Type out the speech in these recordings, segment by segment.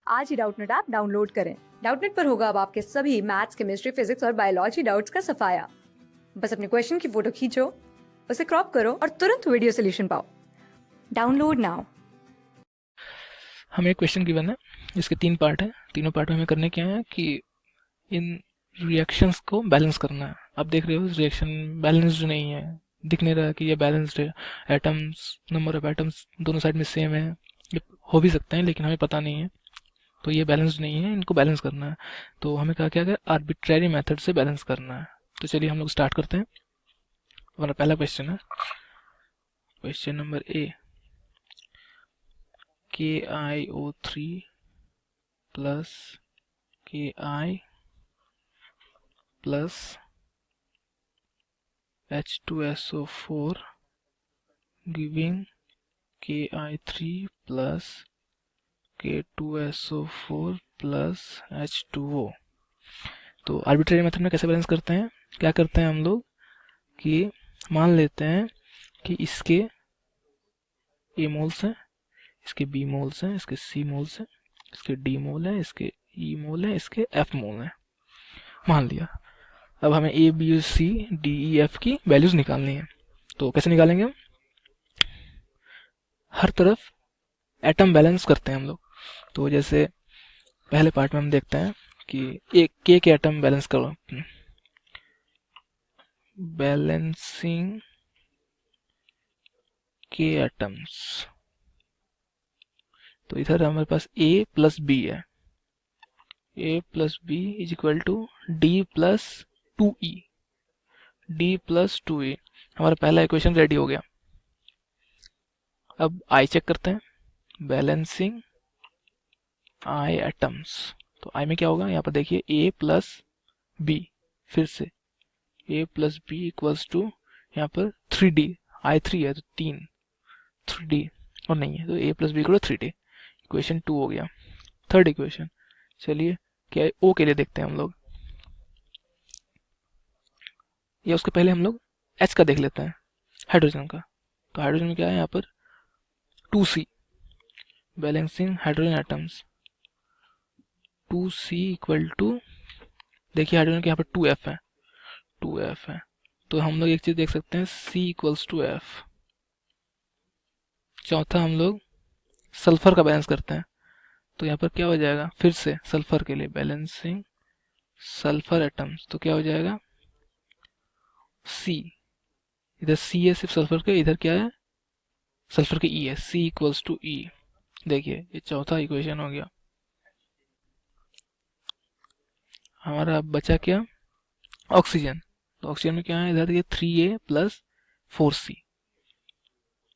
आज ही Doubtnut app download करें। Doubtnut पर होगा अब आपके सभी मैथ्स, केमिस्ट्री, फिजिक्स और बायोलॉजी डाउट्स का सफाया। बस अपने क्वेश्चन की फोटो खींचो, उसे क्रॉप करो और तुरंत वीडियो सोल्यूशन पाओ। Download now. हमें एक क्वेश्चन गिवन है जिसके 3 पार्ट हैं। तीनों पार्ट में हमें करने क्या है कि इन रिएक्शंस को बैलेंस करना है। आप देख रहे हो रिएक्शन बैलेंस्ड नहीं है, दिख नहीं रहा कि ये बैलेंस्ड है। एटम्स, नंबर ऑफ एटम्स दोनों साइड में सेम है, ये हो भी सकते हैं लेकिन हमें पता नहीं है, तो ये बैलेंस्ड नहीं है, इनको बैलेंस करना है। तो हमें कहा क्या है, आर्बिट्ररी मेथड से बैलेंस करना है। तो चलिए हम लोग स्टार्ट करते हैं। हमारा पहला क्वेश्चन है, question number A, KiO3 plus Ki plus H2SO4 giving Ki3 plus K2SO4 plus H2O। तो आर्बिट्रेरी मेथड में कैसे बैलेंस करते हैं, क्या करते हैं हम लोग कि मान लेते हैं कि इसके A मोल्स हैं, इसके B मोल्स हैं, इसके C मोल्स हैं, इसके D मोल है, इसके E मोल है, इसके F मोल है, मान लिया। अब हमें A B C D E F की वैल्यूज निकालनी है। तो कैसे निकालेंगे हम, हर तरफ एटम बैलेंस करते हैं हम लोग। तो जैसे पहले पार्ट में हम देखते हैं कि एक के एटम बैलेंस करो, बैलेंसिंग के एटम्स। तो इधर हमारे पास A प्लस बी है, A plus B is equal to D plus 2E, D plus 2E। हमारा पहला इक्वेशन रेडी हो गया। अब I चेक करते हैं, बैलेंसिंग I एटम्स। तो I में क्या होगा, यहाँ पर देखिए A प्लस बी, फिर से A plus B equals to यहाँ पर 3D, I3 है तो 3D और नहीं है तो A plus B equal 3D। Equation 2 हो गया। थर्ड इक्वेशन, चलिए क्या O के लिए देखते हैं हम लोग, या उसके पहले हम लोग H का देख लेते हैं, हाइड्रोजन का। तो हाइड्रोजन में क्या है यहाँ पर 2C, balancing hydrogen atoms. 2C equal to, देखिए हाइड्रोजन के यहाँ पर 2F है, 2F है, तो हम लोग एक चीज देख सकते हैं C इक्वल्स टू F। चौथा हम लोग सल्फर का बैलेंस करते हैं। तो यहाँ पर क्या हो जाएगा, फिर से सल्फर के लिए बैलेंसिंग सल्फर एटम्स, तो क्या हो जाएगा C, इधर C है सिर्फ सल्फर के, इधर क्या है सल्फर के E है, C इक्वल्स टू E। देखिए ये चौथा इक्वेशन हो गया। हमारा बचा क्या, ऑक्सीजन। तो ऑक्सीजन में क्या है, इधर ये 3A plus 4C,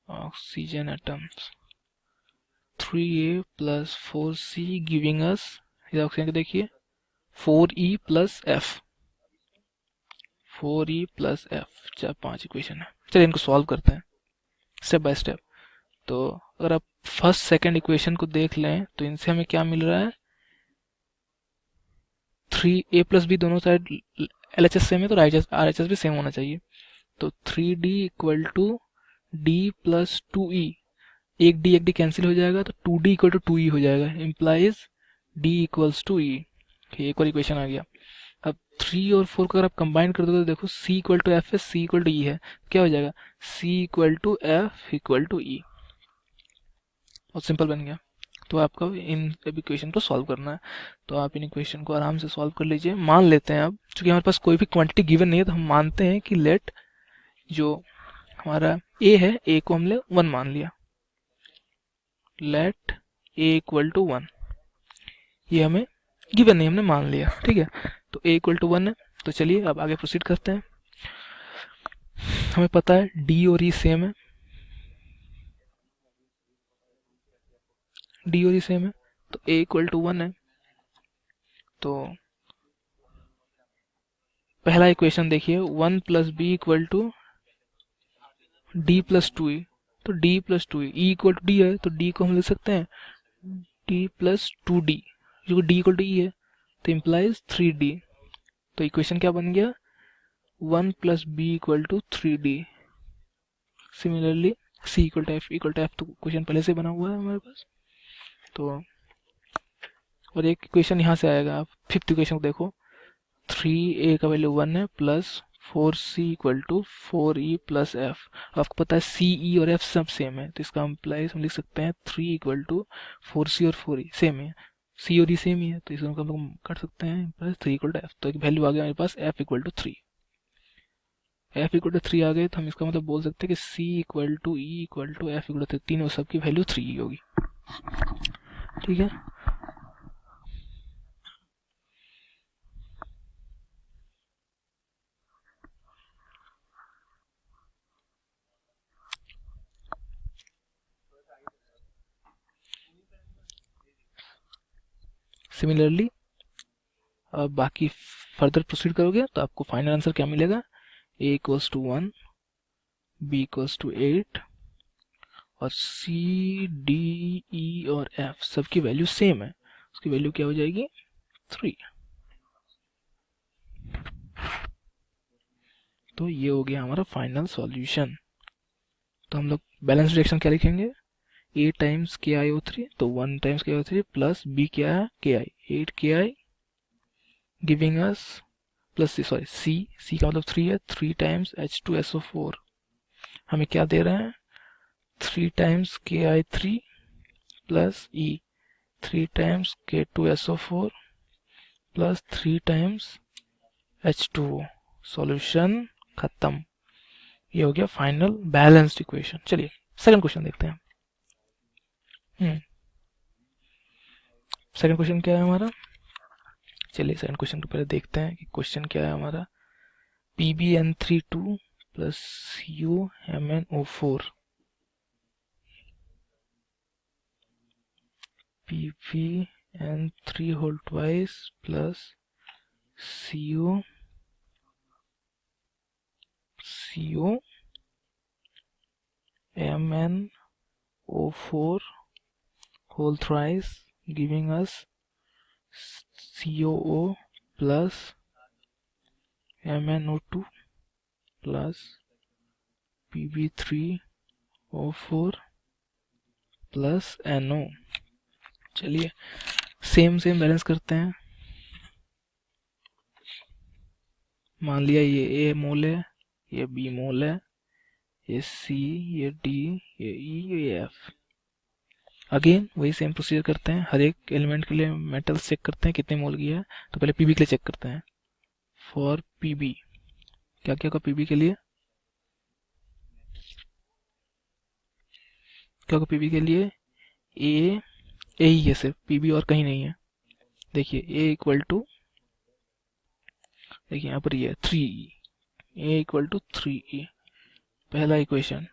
oxygen atoms 3A plus 4C giving us, इधर ऑक्सीजन के देखिए 4E plus F, 4E plus F। चार 5 इक्वेशन है। चलिए इनको सॉल्व करते हैं स्टेप बाय स्टेप। तो अगर आप फर्स्ट सेकंड इक्वेशन को देख लें तो इनसे हमें क्या मिल रहा है, 3A प्लस बी दोनों साइड LHS सेम है तो RHS भी सेम होना चाहिए। तो 3D equal to D plus 2E, एक D कैंसिल हो जाएगा तो 2D इक्वल टू 2E हो जाएगा, implies D equals to E। एक और इक्वेशन आ गया। अब 3 और 4 को अगर आप कंबाइन कर दो तो देखो C इक्वल टू F है, C इक्वल टू E है, क्या हो जाएगा C equal to F equal to E। और सिंपल बन गया। तो आपको इन इक्वेशन को सॉल्व करना है। तो आप इन इक्वेशन को आराम से सॉल्व कर लीजिए। मान लेते हैं अब, चूंकि हमारे पास कोई भी क्वांटिटी गिवन नहीं है तो हम मानते हैं कि लेट जो हमारा A है, A को हमने 1 मान लिया, लेट A इक्वल टू 1, ये हमें गिवन नहीं, हमने मान लिया, ठीक है। तो A इक्वल टू 1 है। तो चलिए अब आगे प्रोसीड करते हैं। हमें पता है D और E सेम है, D और E सेम है, तो A इक्वल टू 1 है। तो पहला इक्वेशन देखिए 1 plus B equal to D plus 2E। तो D plus 2E, E equal to D है तो D को हम लिख सकते हैं D प्लस 2D, जो D इक्वल टू E है तो इम्प्लाइज 3D। तो इक्वेशन क्या बन गया, 1 plus B equal to 3D। Similarly C equal to F तो क्वेश्चन पहले से बना हुआ है हमारे पास। तो और एक इक्वेशन यहाँ से आएगा। आप फिफ्थ इक्वेशन को देखो, 3a का वैल्यू 1 है plus 4c equal to 4e plus f। आपको पता है c, e और f सब सेम है, तो इसका इम्प्लाइज हम लिख सकते हैं 3 इक्वल टू 4c और 4e सेम है, c और e सेम ही है, तो इसको हम लोग कर सकते हैं प्लस 3 इक्वल टू f। तो एक वैल्यू आ गया हमारे पास f equal to 3। f equal to 3 आ गए तो हम इसका मतलब बोल सकते हैं कि c equal to e equal to f equal to 3, तीनों सबकी वैल्यू 3 ही होगी। ठीक है, सिमिलरली अब बाकी फर्दर प्रोसीड करोगे तो आपको फाइनल आंसर क्या मिलेगा, a equals to 1, b equals to 8 और c, d, e और f सबकी वैल्यू सेम है, उसकी वैल्यू क्या हो जाएगी 3। तो ये हो गया हमारा फाइनल सॉल्यूशन। तो हम लोग बैलेंस रिएक्शन क्या लिखेंगे, a टाइम्स KiO3, तो 1 टाइम्स KiO3 प्लस b क्या है Ki, 8 Ki giving us plus sorry C का मतलब 3 है, 3 टाइम्स H2SO4 हमें क्या दे रहे हैं 3 times Ki3 plus E, 3 times K2SO4 plus 3 times H2O। Solution खत्म। ये हो गया फाइनल बैलेंस्ड इक्वेशन। चलिए सेकंड क्वेश्चन देखते हैं। सेकंड क्वेश्चन क्या है हमारा, चलिए सेकंड क्वेश्चन को पहले देखते हैं कि क्वेश्चन क्या है हमारा। PbN32 plus CuMnO4, PbN3 whole twice plus CuMnO4 whole thrice giving us COO plus MnO2 plus Pb3O4 plus NO। चलिए सेम बैलेंस करते हैं। मान लिया ये A मोल है, ये B मोल है, ये C, ये D, ये E, ये F। अगेन वही सेम प्रोसीजर करते हैं, हर एक एलिमेंट के लिए मेटल्स चेक करते हैं कितने मोल की है। तो पहले Pb के लिए चेक करते हैं। फॉर Pb क्या क्या होगा, Pb के लिए क्या होगा, Pb के लिए A ही है सिर्फ, Pb और कहीं नहीं है। देखिए A इक्वल टू, देखिए यहाँ पर ये 3E, A equal to 3E, पहला इक्वेशन।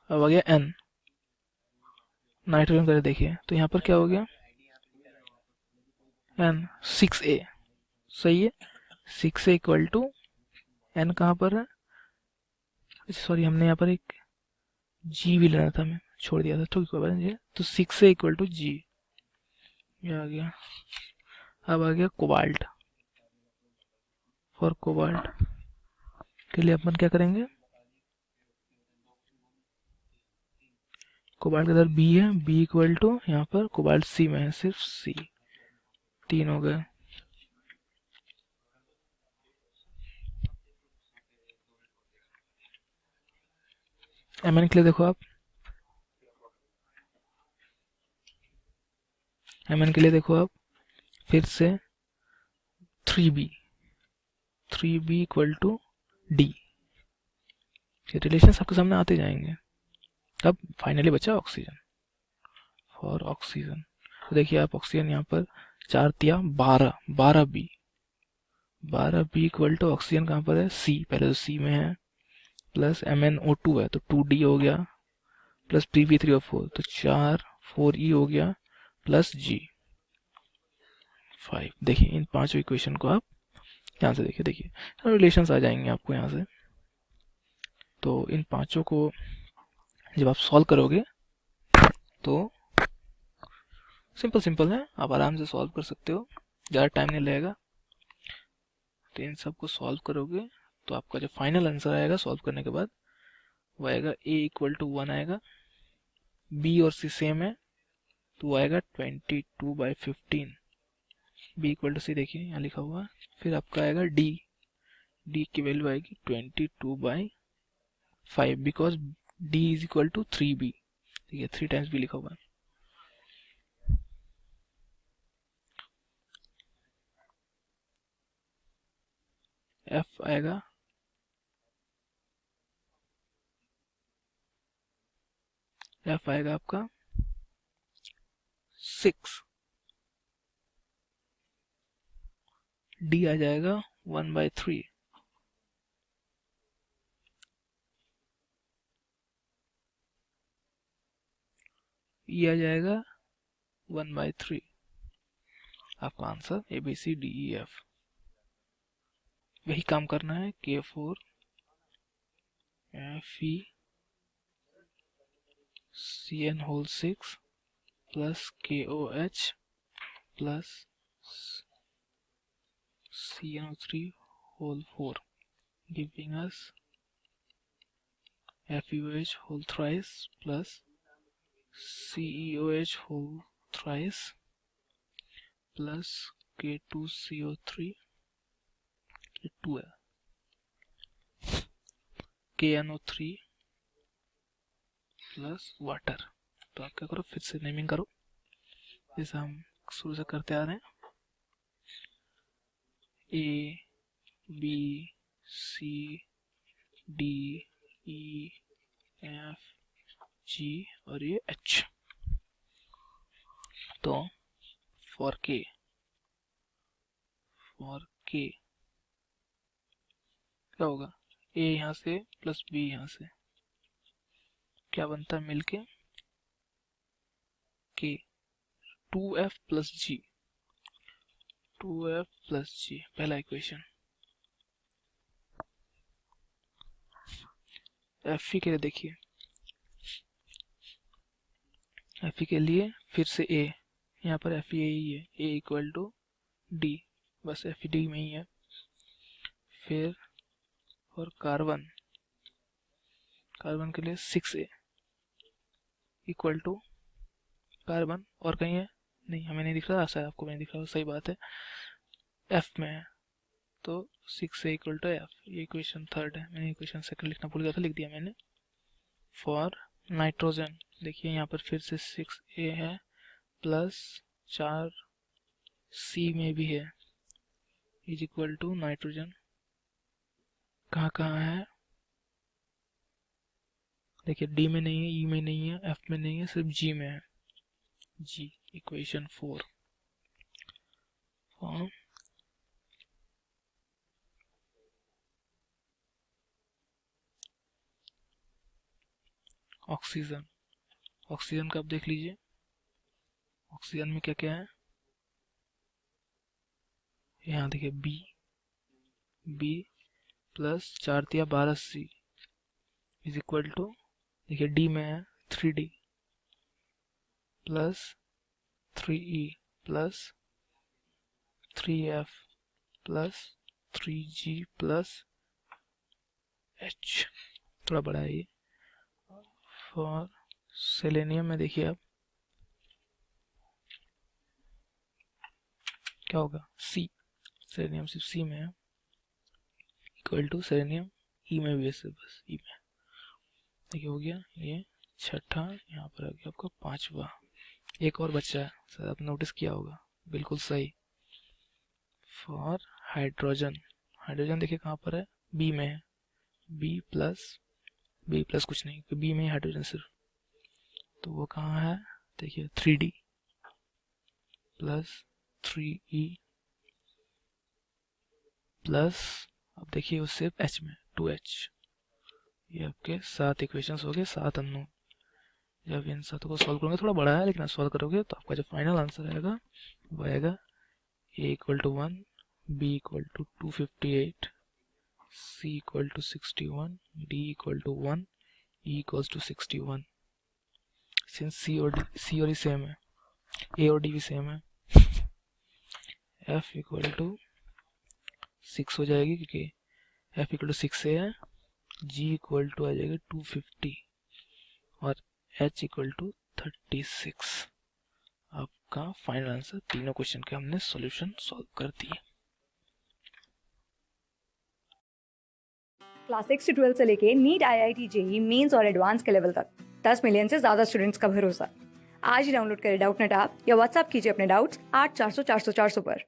अब आ गया N, नाइट्रोजन कर देखिए तो यहाँ पर क्या हो गया N 6A, सही है। 6A इक्वल टू N कहाँ पर है, सॉरी हमने यहाँ पर एक G भी लेना था, मैं छोड़ दिया था, ठीक है। तो 6A इक्वल टू G, ये आ गया। अब आ गया कोबाल्ट, फॉर कोबाल्ट के लिए अपन क्या करेंगे, कोबाल्ट का इधर B है, B इक्वल टू यहाँ पर कोबाल्ट C में है सिर्फ C, 3 हो गए। Mn के लिए देखो आप, Mn के लिए देखो आप फिर से 3B equal to D, relations आपके सामने आते जाएंगे। अब फाइनली बचा ऑक्सीजन, फॉर ऑक्सीजन तो देखिए आप ऑक्सीजन यहाँ पर 4 तिया 12B इक्वल टू ऑक्सीजन कहाँ पर है C, पहले तो C में है, प्लस MnO2 है तो 2D हो गया, प्लस Pb3O4 तो 4E हो गया, प्लस G 5। देखिए इन पांचों इक्वेशन को आप यहाँ से देखिए रिलेशंस आ जाएंगे आपको यहाँ से। तो इन पांचों को जब आप सॉल्व करोगे तो सिंपल है, आप आराम से सॉल्व कर सकते हो, ज़्यादा टाइम नहीं लगेगा। तो इन सब को सॉल्व करोगे तो आपका जो फाइनल आंसर आएगा सॉल्व करने के बाद वो आएगा A इक्वल टू 1 आएगा, B और C सेम है तो वो आएगा 22/15। बी इक्वल टू सी, देखिए यहाँ लिखा हुआ है। फिर आपका आएगा डी, डी की वैल्यू आएगी 22/5 because D is equal to 3b, ठीक है, 3 टाइम्स बी लिखा हुआ है। एफ आएगा आपका 6, डी आ जाएगा 1/3, ई आ जाएगा 1/3। आपका आंसर ABCDEF। वही काम करना है K4 FE CN whole 6 plus KOH plus CNO3 whole 4 giving us FeOH whole thrice plus CeOH whole thrice plus K2CO3, ये 2 है, KNO3 प्लस वाटर। तो आप क्या करो, फिर से नेमिंग करो जैसे हम शुरू से करते आ रहे हैं। A B C D E F G और ये H। तो फॉर K क्या होगा, A यहाँ से प्लस B यहाँ से क्या बनता है मिलके K 2F plus G, 2F plus G पहला इक्वेशन। Fe के लिए देखिए, Fe के लिए फिर से A, यहाँ पर Fe ही है, A इक्वल टू D, बस Fe D में ही है। फिर और कार्बन के लिए 6A इक्वल टू कार्बन, और कहीं है नहीं, हमें नहीं दिख रहा, शायद आपको नहीं दिख रहा, सही बात है, F में है तो 6A इक्वल टू F। ये इक्वेशन थर्ड है, मैंने इक्वेशन सेकंड लिखना भूल गया था, लिख दिया मैंने। फॉर नाइट्रोजन देखिए यहाँ पर फिर से 6A है प्लस 4C में भी है इज इक्वल टू नाइट्रोजन कहाँ कहाँ है देखिए, D में नहीं है, E में नहीं है, F में नहीं है, सिर्फ G में है, G इक्वेशन 4। ऑक्सीजन का आप देख लीजिए, ऑक्सीजन में क्या क्या है, यहाँ देखिए B plus 4×12C is equal to, देखिए D में है 3D plus 3E plus 3F plus 3G plus H, थोड़ा बड़ा है ये। फॉर सेलेनियम में देखिए आप क्या होगा, C, सेलेनियम सिर्फ C में है इक्वल टू सेलेनियम E में भी है, सिर्फ बस E में। देखिए हो गया ये छठा, यहाँ पर आ गया आपका पांचवा, एक और बच्चा है, शायद आपने नोटिस किया होगा, बिल्कुल सही। फॉर हाइड्रोजन देखिए कहाँ पर है, बी में है, बी प्लस कुछ नहीं, बी में हाइड्रोजन सिर्फ, तो वो कहाँ है देखिए 3D प्लस 3E प्लस, अब देखिए वो सिर्फ H में 2H। ये आपके 7 इक्वेशंस हो गए, 7 अननोन। जब इन सातों को सॉल्व करोगे, थोड़ा बड़ा है लेकिन आप सॉल्व करोगे तो आपका जो फाइनल आंसर आएगा वो आएगा A equal to 1, B equal to 258, C equal to 61, D equal to 1, E equals to 61। Since C और E सेम है, A और D भी सेम है, F इक्वल टू 6 हो जाएगी क्योंकि F इक्वल टू 6A है, G इक्वल टू आ जाएगा 250 और H इक्वल टू 36। आप आपका फाइनल आंसर। तीनों क्वेश्चन के हमने सॉल्यूशन सॉल्व कर दिए। क्लास 6 से 12 से लेके नीट, IIT, JEE मेंस और एडवांस के लेवल तक 10 मिलियन से ज्यादा स्टूडेंट्स का भरोसा। आज ही डाउनलोड करें डाउटनेट ऐप या व्हाट्सएप कीजिए अपने डाउट्स 8400 400 400 पर।